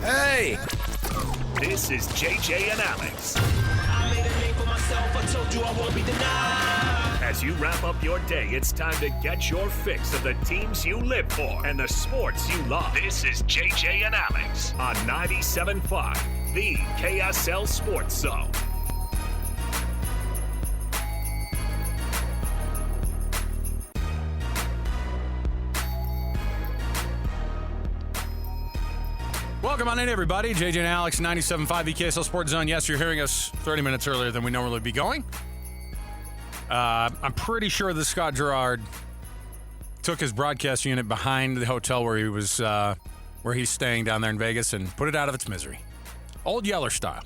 Hey! This is JJ and Alex. I made a name for myself. I told you I won't be denied. As you wrap up your day, it's time to get your fix of the teams you live for and the sports you love. This is JJ and Alex on 97.5, the KSL Sports Zone. Welcome on in, everybody. JJ and Alex, 97.5 the KSL Sports Zone. Yes, you're hearing us 30 minutes earlier than we normally be going. I'm pretty sure that Scott Gerard took his broadcast unit behind the hotel where he was, where he's staying down there in Vegas and put it out of its misery. Old Yeller style.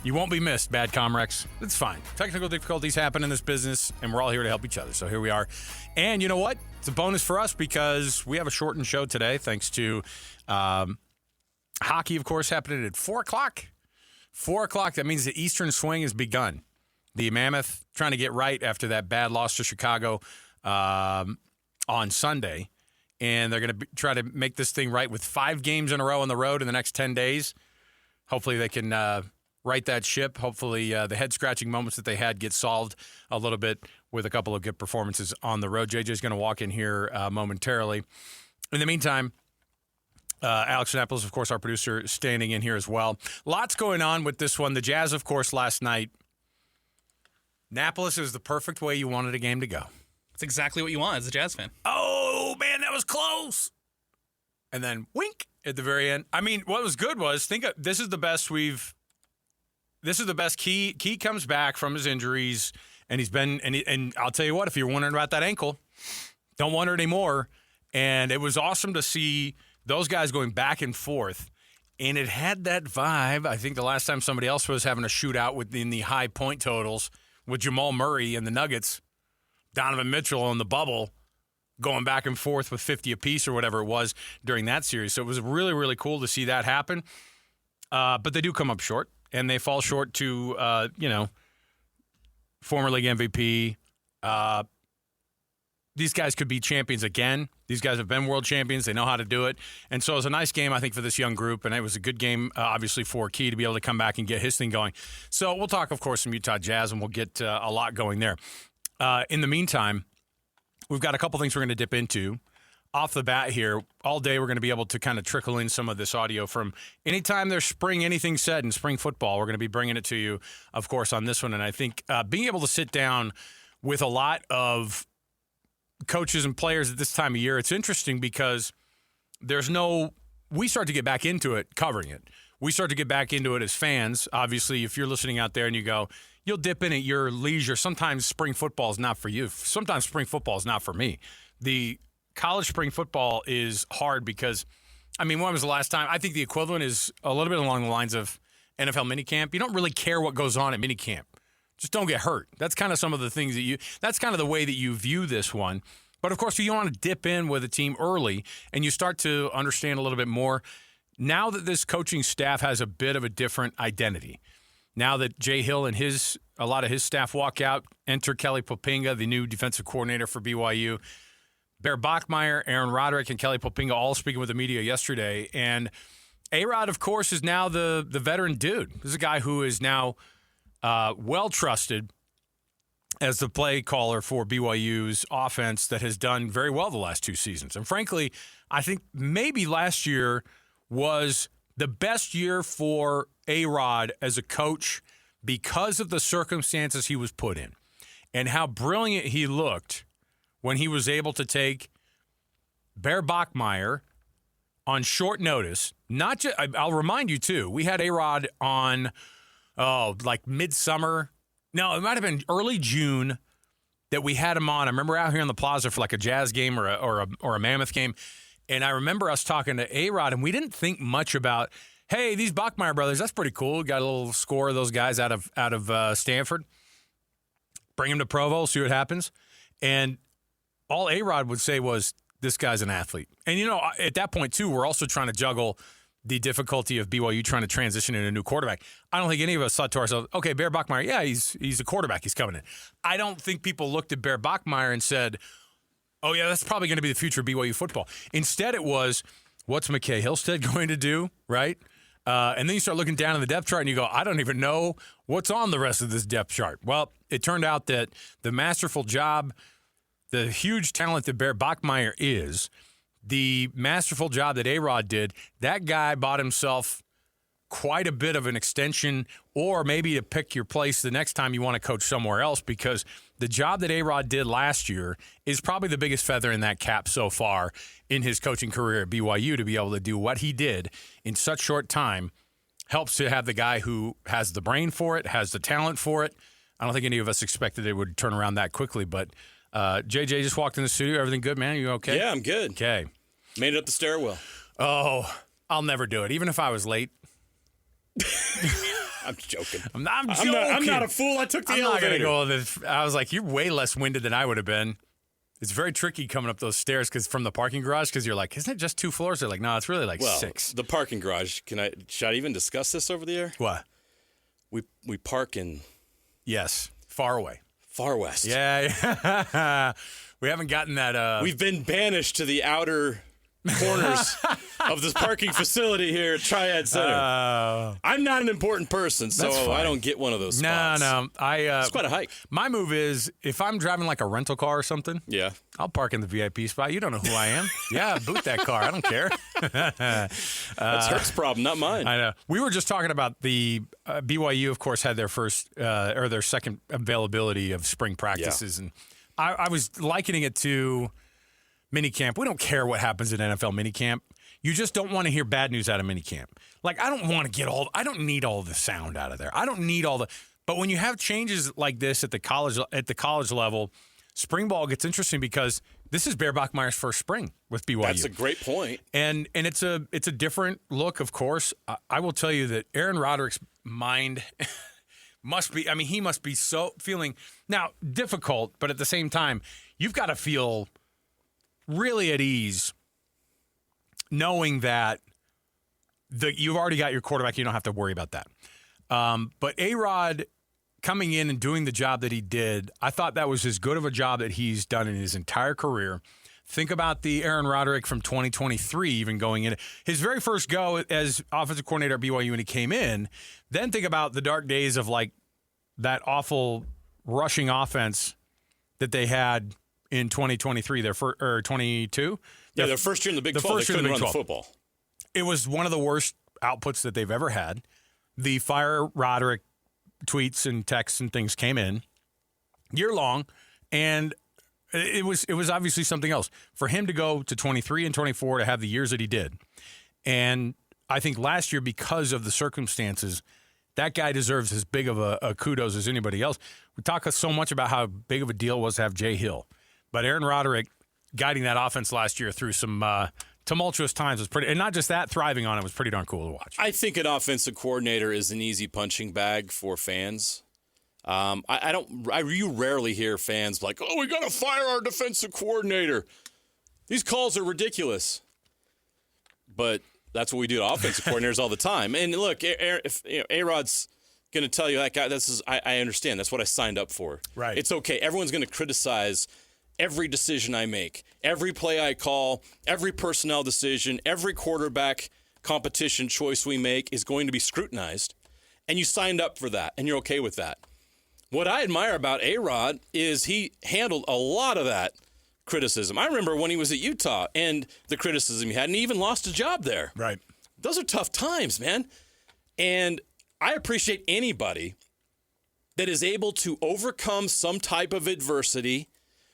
You won't be missed, bad Comrex. It's fine. Technical difficulties happen in this business, and we're all here to help each other. So here we are. And you know what? It's a bonus for us because we have a shortened show today, thanks to hockey, of course, happening at 4 o'clock. 4 o'clock, that means the Eastern swing has begun. The Mammoth trying to get right after that bad loss to Chicago on Sunday. And they're going to try to make this thing right with 5 games in a row on the road in the next 10 days. Hopefully they can right that ship. Hopefully the head-scratching moments that they had get solved a little bit with a couple of good performances on the road. JJ's going to walk in here momentarily. In the meantime, Alex Annapolis, of course, our producer, standing in here as well. Lots going on with this one. The Jazz, of course, last night. Annapolis is the perfect way you wanted a game to go. It's exactly what you want as a Jazz fan. Oh, man, that was close. And then wink at the very end. I mean, what was good was, this is the best Key comes back from his injuries, and he's been, and I'll tell you what, if you're wondering about that ankle, don't wonder anymore. And it was awesome to see those guys going back and forth, and it had that vibe. I think the last time somebody else was having a shootout within the high point totals with Jamal Murray and the Nuggets, Donovan Mitchell in the bubble, going back and forth with 50 apiece or whatever it was during that series. So it was really, really cool to see that happen. But they do come up short, and they fall short to, former league MVP. These guys could be champions again. These guys have been world champions. They know how to do it. And so it was a nice game, I think, for this young group. And it was a good game, obviously, for Key to be able to come back and get his thing going. So we'll talk, of course, some Utah Jazz, and we'll get a lot going there. In the meantime, we've got a couple things we're going to dip into. Off the bat here, all day we're going to be able to kind of trickle in some of this audio from anytime there's anything said in spring football. We're going to be bringing it to you, of course, on this one. And I think being able to sit down with a lot of coaches and players at this time of year, it's interesting because we start to get back into it, covering it. We start to get back into it as fans. Obviously, if you're listening out there and you go, you'll dip in at your leisure. Sometimes spring football is not for you. Sometimes spring football is not for me. The college spring football is hard because, when was the last time? I think the equivalent is a little bit along the lines of NFL minicamp. You don't really care what goes on at minicamp. Just don't get hurt. That's kind of some of the things that's kind of the way that you view this one. But, of course, you want to dip in with a team early, and you start to understand a little bit more. Now that this coaching staff has a bit of a different identity, now that Jay Hill and a lot of his staff walk out, enter Kelly Poppinga, the new defensive coordinator for BYU, Bear Bachmeier, Aaron Roderick, and Kelly Poppinga all speaking with the media yesterday. And A-Rod, of course, is now the veteran dude. This is a guy who is now well-trusted as the play caller for BYU's offense that has done very well the last 2 seasons. And frankly, I think maybe last year was the best year for A-Rod as a coach because of the circumstances he was put in and how brilliant he looked when he was able to take Bear Bachmeier on short notice. I'll remind you, too, we had A-Rod on, midsummer. No, it might have been early June that we had him on. I remember out here in the plaza for like a Jazz game or a Mammoth game. And I remember us talking to A-Rod, and we didn't think much about, hey, these Bachmeier brothers, that's pretty cool. We got a little score of those guys out of Stanford. Bring them to Provo, see what happens. And all A-Rod would say was, this guy's an athlete. And, at that point, too, we're also trying to juggle the difficulty of BYU trying to transition in a new quarterback. I don't think any of us thought to ourselves, okay, Bear Bachmeier, yeah, he's a quarterback. He's coming in. I don't think people looked at Bear Bachmeier and said, oh, yeah, that's probably going to be the future of BYU football. Instead, it was, What's McKay Hillstead going to do, right? And then you start looking down in the depth chart and you go, I don't even know what's on the rest of this depth chart. Well, it turned out that the masterful job, the huge talent that Bear Bachmeier is, the masterful job that A-Rod did, that guy bought himself quite a bit of an extension, or maybe to pick your place the next time you want to coach somewhere else, because the job that A-Rod did last year is probably the biggest feather in that cap so far in his coaching career at BYU. To be able to do what he did in such short time helps to have the guy who has the brain for it, has the talent for it. I don't think any of us expected it would turn around that quickly, but JJ just walked in the studio. Everything good, man? You okay? Yeah, I'm good. Okay. Made it up the stairwell. Oh, I'll never do it, even if I was late. I'm joking. I'm joking. I'm not a fool. I took the I'm elevator. not going to go this. I was like, you're way less winded than I would have been. It's very tricky coming up those stairs from the parking garage, because you're like, isn't it just 2 floors? They're like, no, it's really like 6. The parking garage. Should I even discuss this over the air? What? We park in Yes, far away. Far West. Yeah. We haven't gotten that. We've been banished to the outer corners of this parking facility here at Triad Center. I'm not an important person, so I don't get one of those spots. No. It's quite a hike. My move is, if I'm driving like a rental car or something, Yeah. I'll park in the VIP spot. You don't know who I am. Yeah, boot that car. I don't care. That's Herc's problem, not mine. I know. We were just talking about the BYU, of course, had their first or their second availability of spring practices, and I was likening it to minicamp. We don't care what happens at NFL minicamp. You just don't want to hear bad news out of minicamp. Like, I don't need all the sound out of there. I don't need but when you have changes like this at the college level, spring ball gets interesting, because this is Bear Bachmeier's first spring with BYU. That's a great point. And it's a different look, of course. I will tell you that Aaron Roderick's mind he must be so feeling now difficult, but at the same time, you've got to feel really at ease knowing that you've already got your quarterback. You don't have to worry about that. But A-Rod coming in and doing the job that he did, I thought that was as good of a job that he's done in his entire career. Think about the Aaron Roderick from 2023 even going in. His very first go as offensive coordinator at BYU when he came in. Then think about the dark days of like that awful rushing offense that they had in 2023, or 22. Yeah, their first year in the Big 12, they couldn't run the football. It was one of the worst outputs that they've ever had. The Fire Roderick tweets and texts and things came in year long, and it was obviously something else. For him to go to 23 and 24 to have the years that he did, and I think last year, because of the circumstances, that guy deserves as big of a kudos as anybody else. We talk so much about how big of a deal it was to have Jay Hill. But Aaron Roderick guiding that offense last year through some tumultuous times was pretty, and not just that, thriving on it was pretty darn cool to watch. I think an offensive coordinator is an easy punching bag for fans. You rarely hear fans like, "Oh, we got to fire our defensive coordinator." These calls are ridiculous. But that's what we do to offensive coordinators all the time. And look, if A-Rod's going to tell you that guy, I understand. That's what I signed up for. Right. It's okay. Everyone's going to criticize every decision I make, every play I call, every personnel decision, every quarterback competition choice we make is going to be scrutinized. And you signed up for that, and you're okay with that. What I admire about A-Rod is he handled a lot of that criticism. I remember when he was at Utah and the criticism he had, and he even lost a job there. Right. Those are tough times, man. And I appreciate anybody that is able to overcome some type of adversity,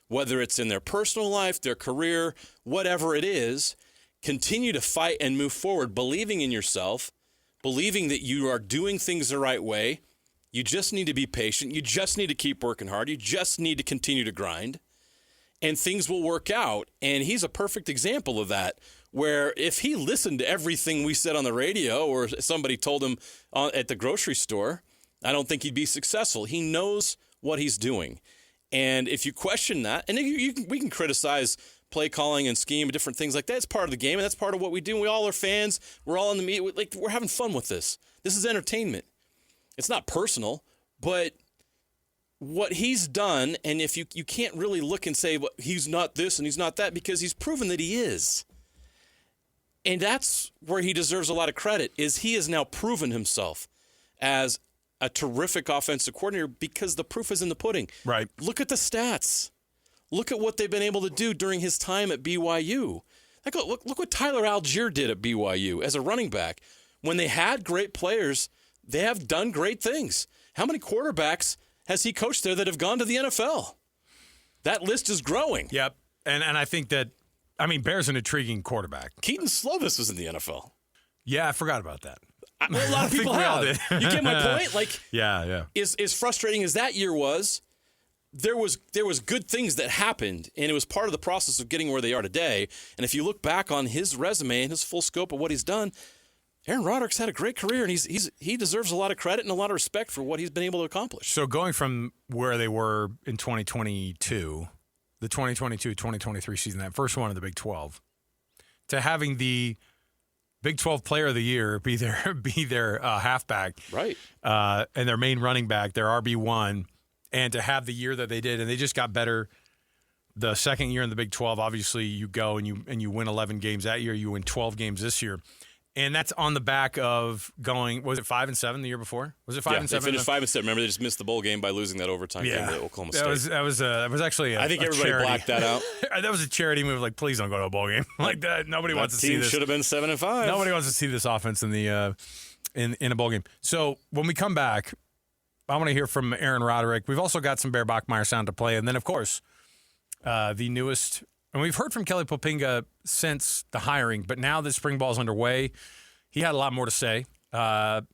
whether it's in their personal life, their career, whatever it is, continue to fight and move forward, believing in yourself, believing that you are doing things the right way. You just need to be patient. You just need to keep working hard. You just need to continue to grind, and things will work out. And he's a perfect example of that, where if he listened to everything we said on the radio or somebody told him at the grocery store, I don't think he'd be successful. He knows what he's doing. And if you question that, and we can criticize play calling and scheme and different things like that. It's part of the game, and that's part of what we do. We all are fans. We're all in the meet. We're having fun with this. This is entertainment. It's not personal, but what he's done, and if you can't really look and say, well, he's not this and he's not that, because he's proven that he is. And that's where he deserves a lot of credit, is he has now proven himself as a terrific offensive coordinator because the proof is in the pudding. Right. Look at the stats. Look at what they've been able to do during his time at BYU. Look what Tyler Algier did at BYU as a running back. When they had great players, they have done great things. How many quarterbacks has he coached there that have gone to the NFL? That list is growing. Yep. And I think that, Bear's an intriguing quarterback. Keaton Slovis was in the NFL. Yeah, I forgot about that. A lot of people we all have. did. You get my point? Yeah. As frustrating as that year was, there was good things that happened, and it was part of the process of getting where they are today. And if you look back on his resume and his full scope of what he's done, Aaron Roderick's had a great career, and he deserves a lot of credit and a lot of respect for what he's been able to accomplish. So going from where they were in 2022, the 2022-2023 season, that first one of the Big 12, to having the Big 12 Player of the Year be their halfback, right, and their main running back, their RB1, and to have the year that they did, and they just got better. The second year in the Big 12, obviously, you go and you win 11 games that year. You win 12 games this year. And that's on the back of going, was it 5-7 the year before? Was it 5-7? They finished 5-7. Remember, they just missed the bowl game by losing that overtime game to Oklahoma State. That was actually I think everybody charity. blacked that out. That was a charity move. Like, please don't go to a bowl game like that. Nobody wants to see this. Should have been 7-5. Nobody wants to see this offense in the in a bowl game. So when we come back, I want to hear from Aaron Roderick. We've also got some Bear Bachmeier sound to play, and then of course the newest. And we've heard from Kelly Poppinga since the hiring, but now that spring ball is underway, he had a lot more to say.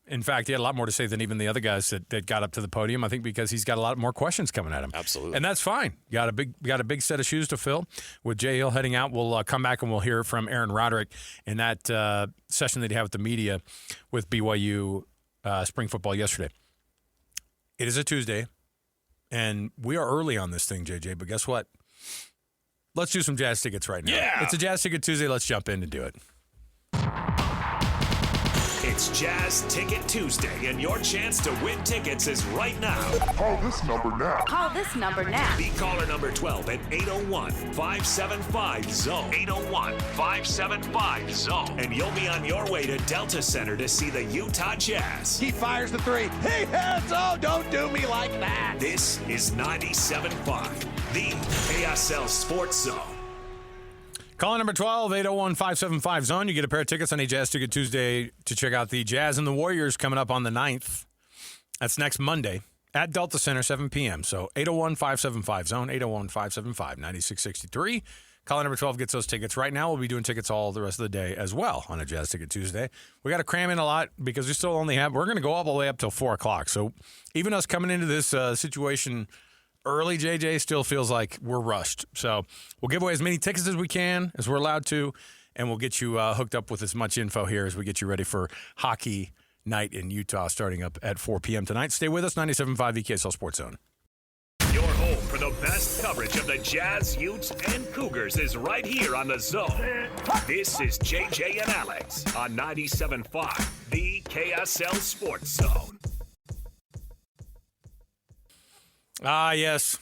In fact, he had a lot more to say than even the other guys that got up to the podium, I think, because he's got a lot more questions coming at him. Absolutely. And that's fine. Got a big set of shoes to fill. With Jay Hill heading out, we'll come back and we'll hear from Aaron Roderick in that session that he had with the media with BYU Spring Football yesterday. It is a Tuesday, and we are early on this thing, JJ, but guess what? Let's do some Jazz tickets right now. Yeah. It's a Jazz Ticket Tuesday. Let's jump in and do it. It's Jazz Ticket Tuesday, and your chance to win tickets is right now. Call this number now. Call this number now. Be caller number 12 at 801-575-ZONE. 801-575-ZONE. And you'll be on your way to Delta Center to see the Utah Jazz. He fires the three. He hits. Oh, don't do me like that. This is 97.5, the KSL Sports Zone. Call number 12, 801-575-ZONE. You get a pair of tickets on a Jazz Ticket Tuesday to check out the Jazz and the Warriors coming up on the 9th. That's next Monday at Delta Center, 7 p.m. So 801-575-ZONE, 801-575-9663. Call number 12 gets those tickets. Right now, we'll be doing tickets all the rest of the day as well on a Jazz Ticket Tuesday. We got to cram in a lot because we still only have – we're going to go all the way up till 4 o'clock. So even us coming into this situation – early, JJ, still feels like we're rushed. So we'll give away as many tickets as we can, as we're allowed to, and we'll get you hooked up with as much info here as we get you ready for hockey night in Utah starting up at 4 p.m. tonight. Stay with us, 97.5 KSL Sports Zone. Your home for the best coverage of the Jazz, Utes, and Cougars is right here on the Zone. This is JJ and Alex on 97.5, the KSL Sports Zone. Ah, yes.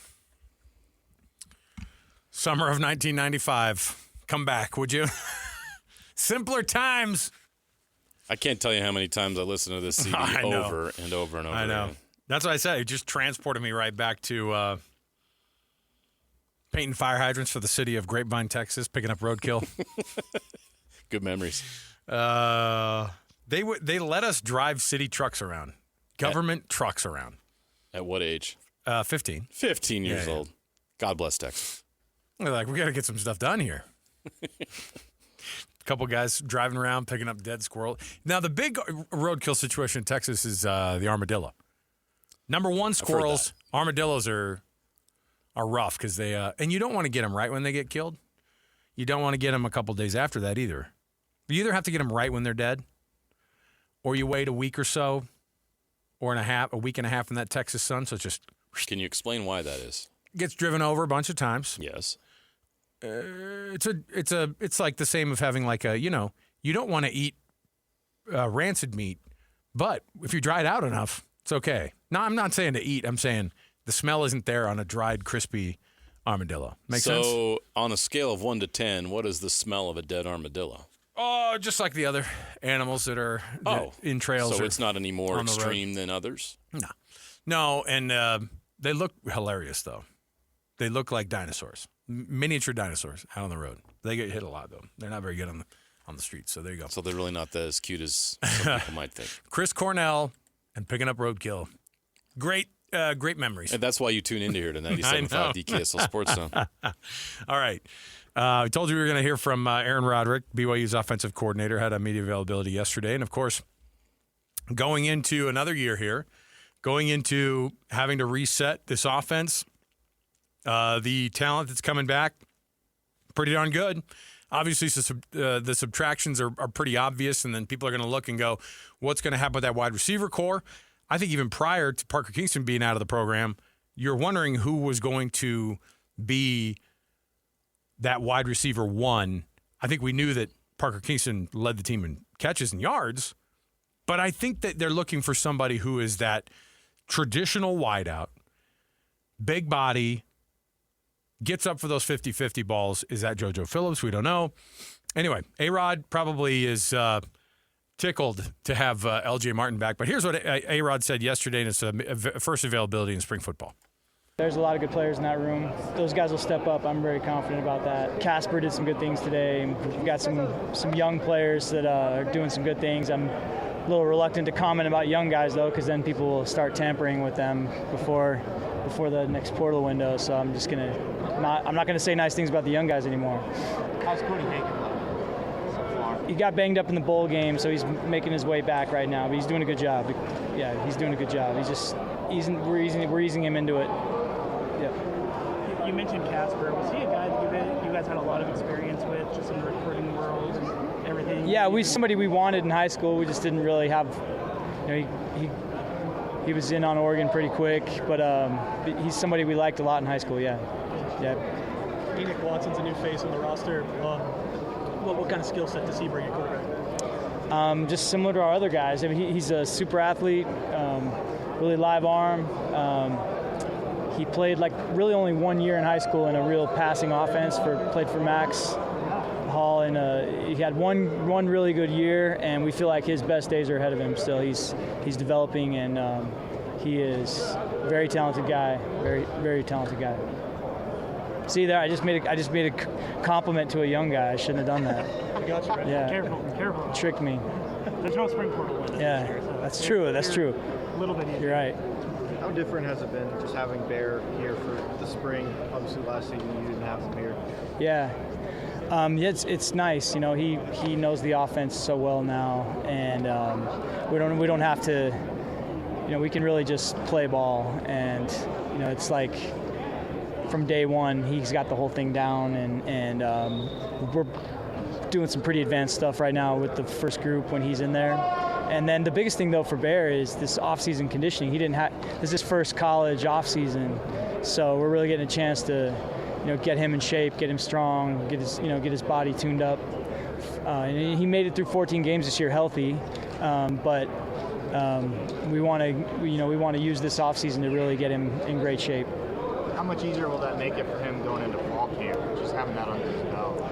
Summer of 1995. Come back, would you? Simpler times. I can't tell you how many times I listened to this CD over and over and over. I know. Again. That's what I said. It just transported me right back to painting fire hydrants for the city of Grapevine, Texas, picking up roadkill. Good memories. They let us drive city trucks around, government trucks around. At what age? 15. 15 years old. God bless Texas. They're like, we got to get some stuff done here. A couple guys driving around, picking up dead squirrel. Now, the big roadkill situation in Texas is the armadillo. Number one, squirrels. Armadillos are rough because they and you don't want to get them right when they get killed. You don't want to get them a couple days after that either. You either have to get them right when they're dead, or you wait a week or so, or a week and a half in that Texas sun. So it's just. Can you explain why that is? Gets driven over a bunch of times. Yes. It's like the same of having like you don't want to eat rancid meat, but if you dry it out enough, it's okay. No, I'm not saying to eat. I'm saying the smell isn't there on a dried, crispy armadillo. Make sense? So on a scale of 1 to 10, what is the smell of a dead armadillo? Oh, just like the other animals that are in trails. So or it's not any more on the road. extreme than others? No, and they look hilarious, though. They look like dinosaurs, miniature dinosaurs out on the road. They get hit a lot, though. They're not very good on the streets, so there you go. So they're really not as cute as some people might think. Chris Cornell and picking up roadkill. Great memories. And that's why you tune into here to 97.5 DKSL Sports Zone. All right. I told you we were going to hear from Aaron Roderick, BYU's offensive coordinator, had a media availability yesterday. And, of course, going into another year here, going into having to reset this offense, the talent that's coming back, pretty darn good. Obviously, the subtractions are pretty obvious, and then people are going to look and go, what's going to happen with that wide receiver core? I think even prior to Parker Kingston being out of the program, you're wondering who was going to be that wide receiver one. I think we knew that Parker Kingston led the team in catches and yards, but I think that they're looking for somebody who is that traditional wideout, big body, gets up for those 50-50 balls. Is that JoJo Phillips? We don't know. Anyway, A-Rod probably is tickled to have L.J. Martin back. But here's what A-Rod said yesterday in his first availability in spring football. There's a lot of good players in that room. Those guys will step up. I'm very confident about that. Casper did some good things today. We've got some young players that are doing some good things. I'm a little reluctant to comment about young guys, though, because then people will start tampering with them before the next portal window. So I'm just I'm not gonna say nice things about the young guys anymore. How's Cody Hagan so far? He got banged up in the bowl game, so he's making his way back right now. But he's doing a good job. Yeah, he's doing a good job. We're easing him into it. Yeah. You mentioned Casper. Was he a guy that you guys had a lot of experience with, just in the recruiting world and everything? Yeah, somebody we wanted in high school. We just didn't really have. He was in on Oregon pretty quick, but he's somebody we liked a lot in high school. Yeah. Enoch Watson's a new face on the roster. What kind of skill set does he bring at quarterback? Just similar to our other guys. I mean, he's a super athlete, really live arm. He played really only 1 year in high school in a real passing offense. Played for Max Hall, and he had one really good year, and we feel like his best days are ahead of him still. He's developing, and he is a very talented guy, very, very talented guy. See there, I just made a compliment to a young guy. I shouldn't have done that. I got you, right? Yeah. Careful. Tricked me. There's no spring portal window. Yeah, this year, so that's true. That's true. A little bit easier. You're right. How different has it been just having Bear here for the spring? Obviously, last season you didn't have him here. Yeah. It's nice. He knows the offense so well now, and we don't have to. We can really just play ball, and it's like from day one he's got the whole thing down, and we're doing some pretty advanced stuff right now with the first group when he's in there. And then the biggest thing though for Bear is this off-season conditioning. This is his first college off-season, so we're really getting a chance to get him in shape, get him strong, get his body tuned up. And he made it through 14 games this year healthy, but we want to use this offseason to really get him in great shape. How much easier will that make it for him going into fall camp, just having that under his belt?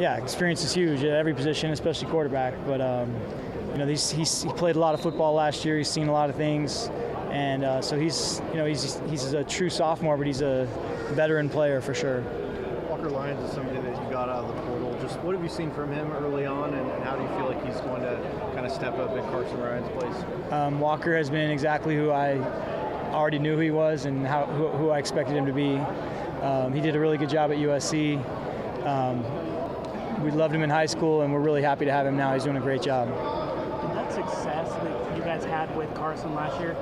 Yeah, experience is huge at every position, especially quarterback. But he played a lot of football last year. He's seen a lot of things, and so he's a true sophomore, but he's a veteran player for sure. Walker Lyons is somebody that you got out of the portal. Just what have you seen from him early on, and how do you feel like he's going to kind of step up in Carson Ryan's place? Walker has been exactly who I already knew he was, and who I expected him to be. He did a really good job at USC. We loved him in high school, and we're really happy to have him now. He's doing a great job. Did that success that you guys had with Carson last year,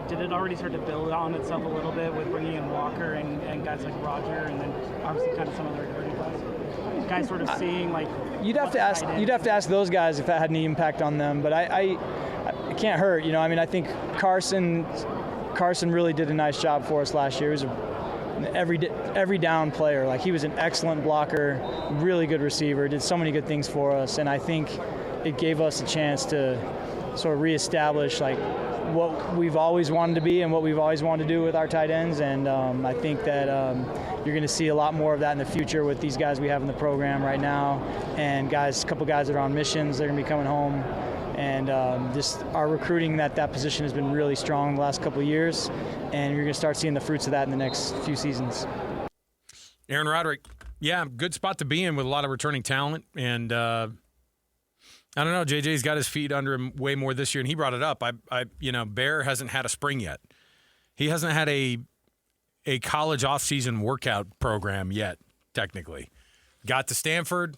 did it already start to build on itself a little bit with bringing in Walker and guys like Roger, and then obviously kind of some of the recruiting guys sort of seeing You'd have to ask those guys if that had any impact on them, but I it can't hurt. I think Carson really did a nice job for us last year. He was an every down player. He was an excellent blocker, really good receiver, did so many good things for us, and I think it gave us a chance to sort of reestablish like what we've always wanted to be and what we've always wanted to do with our tight ends. And I think that you're going to see a lot more of that in the future with these guys we have in the program right now, and a couple guys that are on missions. They're going to be coming home. And just our recruiting that position has been really strong the last couple of years, and you're going to start seeing the fruits of that in the next few seasons. Aaron Roderick, yeah, good spot to be in with a lot of returning talent. And I don't know, JJ's got his feet under him way more this year, and he brought it up. Bear hasn't had a spring yet. He hasn't had a college off-season workout program yet, technically. Got to Stanford,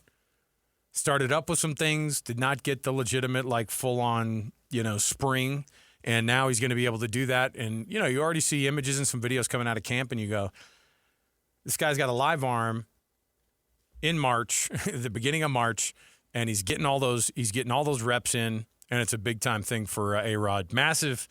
started up with some things, did not get the legitimate, like, full-on, spring, and now he's going to be able to do that. And, you already see images and some videos coming out of camp, and you go, this guy's got a live arm in March, the beginning of March, and he's getting all those reps in, and it's a big-time thing for A-Rod. Massive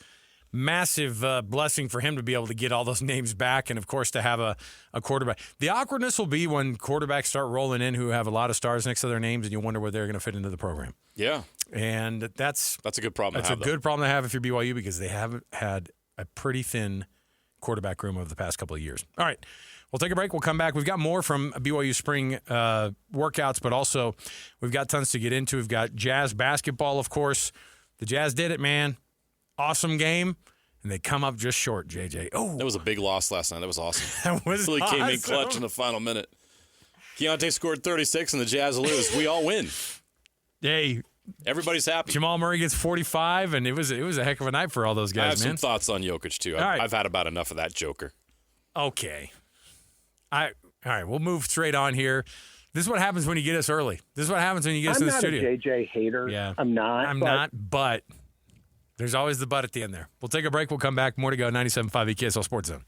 blessing for him to be able to get all those names back, and, of course, to have a quarterback. The awkwardness will be when quarterbacks start rolling in who have a lot of stars next to their names, and you wonder where they're going to fit into the program. Yeah. And that's a good problem to have. That's a good problem to have if you're BYU, because they haven't had a pretty thin quarterback room over the past couple of years. All right. We'll take a break. We'll come back. We've got more from BYU Spring workouts, but also we've got tons to get into. We've got Jazz basketball, of course. The Jazz did it, man. Awesome game, and they come up just short, JJ. Oh, that was a big loss last night. That was awesome. That was really awesome. Came in clutch in the final minute. Keontae scored 36, and the Jazz lose. We all win. Hey, everybody's happy. Jamal Murray gets 45, and it was a heck of a night for all those guys. I have man. some thoughts on Jokic too. I've had about enough of that Joker. Okay, all right. We'll move straight on here. This is what happens when you get us early. This is what happens when you get us in the studio. I'm not a JJ hater. Yeah, I'm not. But there's always the but at the end there. We'll take a break. We'll come back. More to go. 97.5 EKSL Sports Zone.